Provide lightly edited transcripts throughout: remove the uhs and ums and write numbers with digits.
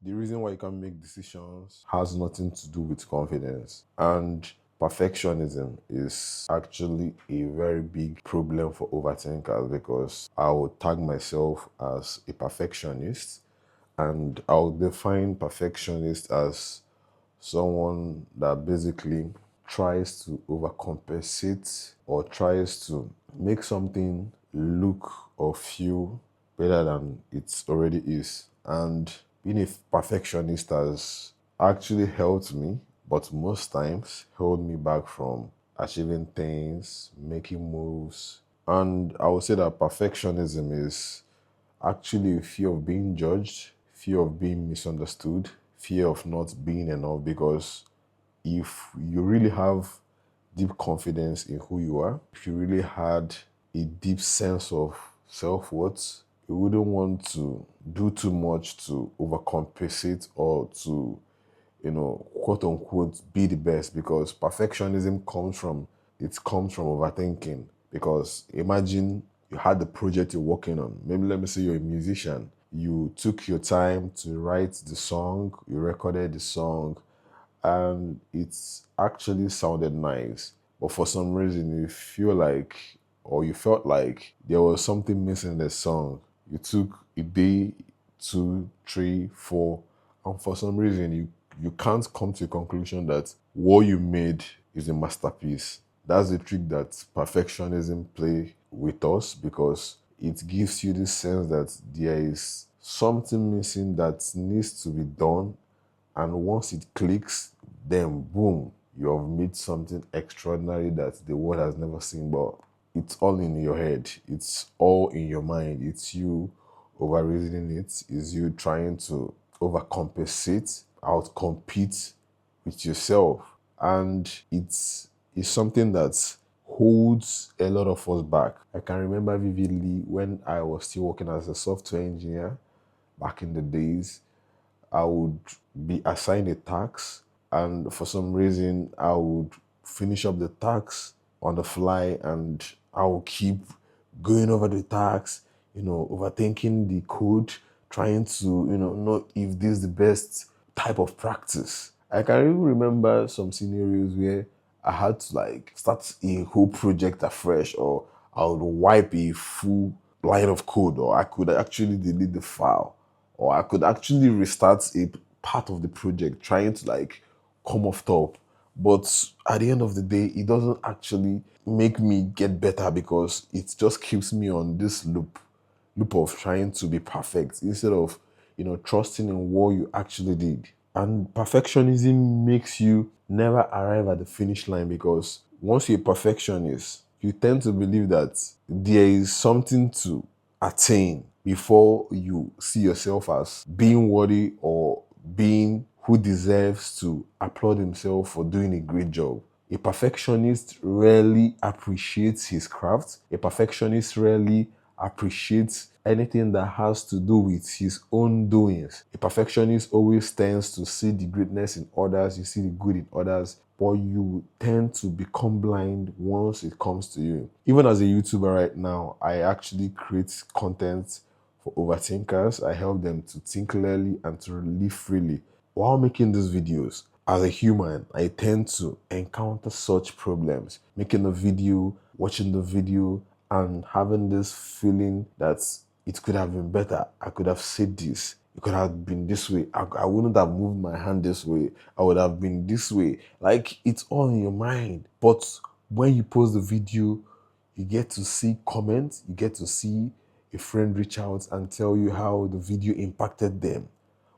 the reason why you can't make decisions has nothing to do with confidence. And perfectionism is actually a very big problem for overthinkers because I would tag myself as a perfectionist, and I would define perfectionist as someone that basically tries to overcompensate or tries to make something look or feel better than it already is. And being a perfectionist has actually helped me, but most times held me back from achieving things, making moves. And I would say that perfectionism is actually fear of being judged, fear of being misunderstood, fear of not being enough. Because if you really have deep confidence in who you are, if you really had a deep sense of self worth, you wouldn't want to do too much to overcompensate or to, quote unquote, be the best, because perfectionism comes from overthinking. Because imagine you had the project you're working on. Maybe let me say you're a musician. You took your time to write the song, you recorded the song, and it's actually sounded nice. But for some reason, you feel like, or you felt like there was something missing in the song. You took a day, two, three, four, and for some reason, you can't come to a conclusion that what you made is a masterpiece. That's the trick that perfectionism play with us, because it gives you this sense that there is something missing that needs to be done, and once it clicks, then boom, you have made something extraordinary that the world has never seen. But it's all in your head, it's all in your mind, it's you over reasoning it, is you trying to overcompensate, outcompete with yourself. And it's something that holds a lot of us back. I can remember vividly when I was still working as a software engineer back in the days. I would be assigned a task, and for some reason, I would finish up the task on the fly, and I will keep going over the task, overthinking the code, trying to, know if this is the best type of practice. I can even remember some scenarios where I had to like start a whole project afresh, or I would wipe a full line of code, or I could actually delete the file, or I could actually restart a part of the project trying to like come off top. But at the end of the day, it doesn't actually make me get better, because it just keeps me on this loop of trying to be perfect instead of, trusting in what you actually did. And perfectionism makes you never arrive at the finish line, because once you're a perfectionist, you tend to believe that there is something to attain before you see yourself as being worthy or being who deserves to applaud himself for doing a great job. A perfectionist rarely appreciates his craft. A perfectionist rarely appreciates anything that has to do with his own doings. A perfectionist always tends to see the greatness in others, you see the good in others, but you tend to become blind once it comes to you. Even as a YouTuber right now, I actually create content for overthinkers. I help them to think clearly and to live freely. While making these videos, as a human, I tend to encounter such problems. Making a video, watching the video, and having this feeling that it could have been better. I could have said this. It could have been this way. I wouldn't have moved my hand this way. I would have been this way. Like, it's all in your mind. But when you post the video, you get to see comments, you get to see a friend reach out and tell you how the video impacted them.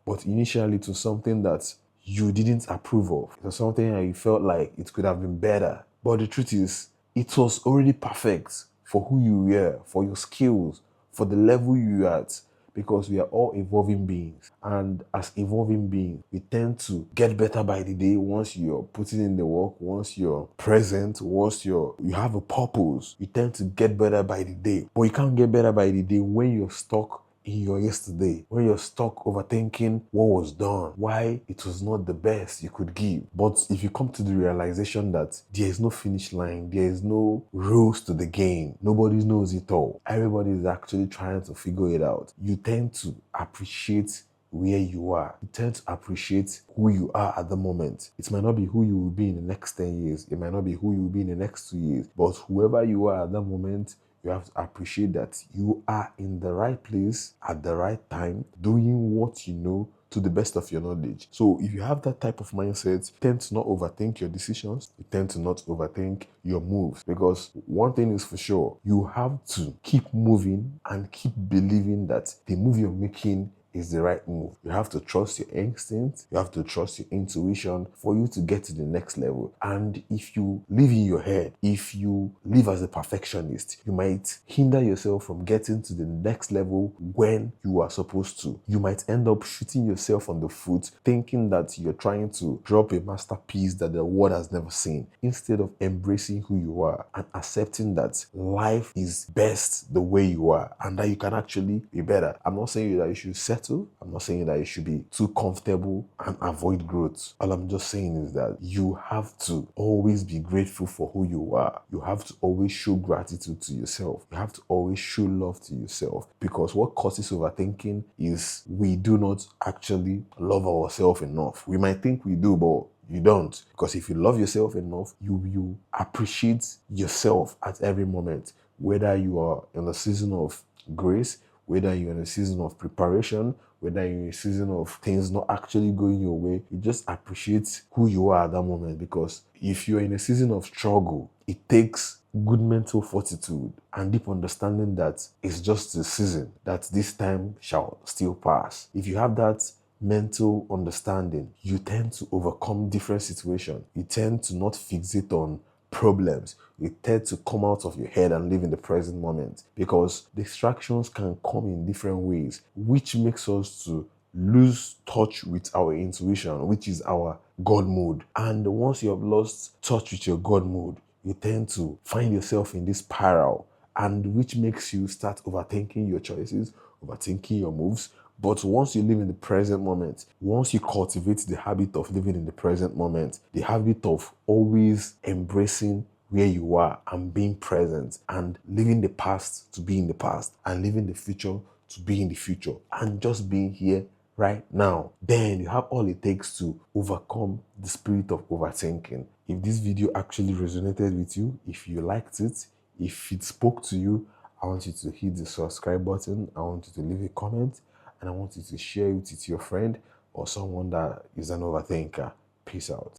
But initially, it was something that you didn't approve of. It was something that you felt like it could have been better. But the truth is, it was already perfect for who you were, for your skills, for the level you are at, because we are all evolving beings. And as evolving beings, we tend to get better by the day. Once you're putting in the work, once you're present, once you have a purpose, you tend to get better by the day. But you can't get better by the day when you're stuck in your yesterday, when you're stuck overthinking what was done, why it was not the best you could give. But if you come to the realization that there is no finish line, there is no rules to the game, nobody knows it all, everybody is actually trying to figure it out, you tend to appreciate where you are. You tend to appreciate who you are at the moment. It might not be who you will be in the next 10 years. It might not be who you will be in the next 2 years. But whoever you are at that moment, you have to appreciate that you are in the right place at the right time, doing what you know to the best of your knowledge. So if you have that type of mindset, you tend to not overthink your decisions. You tend to not overthink your moves. Because one thing is for sure, you have to keep moving and keep believing that the move you're making is the right move. You have to trust your instinct. You have to trust your intuition for you to get to the next level. And if you live in your head, if you live as a perfectionist, you might hinder yourself from getting to the next level when you are supposed to. You might end up shooting yourself on the foot, thinking that you're trying to drop a masterpiece that the world has never seen, instead of embracing who you are and accepting that life is best the way you are and that you can actually be better. I'm not saying that you should settle. I'm not saying that you should be too comfortable and avoid growth. All I'm just saying is that you have to always be grateful for who you are. You have to always show gratitude to yourself. You have to always show love to yourself, because what causes overthinking is we do not actually love ourselves enough. We might think we do, but you don't. Because if you love yourself enough, you appreciate yourself at every moment, whether you are in a season of grace, whether you're in a season of preparation, whether you're in a season of things not actually going your way. You just appreciate who you are at that moment, because if you're in a season of struggle, it takes good mental fortitude and deep understanding that it's just a season, that this time shall still pass. If you have that mental understanding, you tend to overcome different situations. You tend to not fixate on problems. You tend to come out of your head and live in the present moment, because distractions can come in different ways, which makes us to lose touch with our intuition, which is our God mode. And once you have lost touch with your God mode, you tend to find yourself in this spiral, and which makes you start overthinking your choices, overthinking your moves. But once you live in the present moment, once you cultivate the habit of living in the present moment, the habit of always embracing where you are and being present, and living the past to be in the past, and living the future to be in the future, and just being here right now, then you have all it takes to overcome the spirit of overthinking. If this video actually resonated with you, if you liked it, if it spoke to you, I want you to hit the subscribe button. I want you to leave a comment, and I want you to share it with your friend or someone that is an overthinker. Peace out.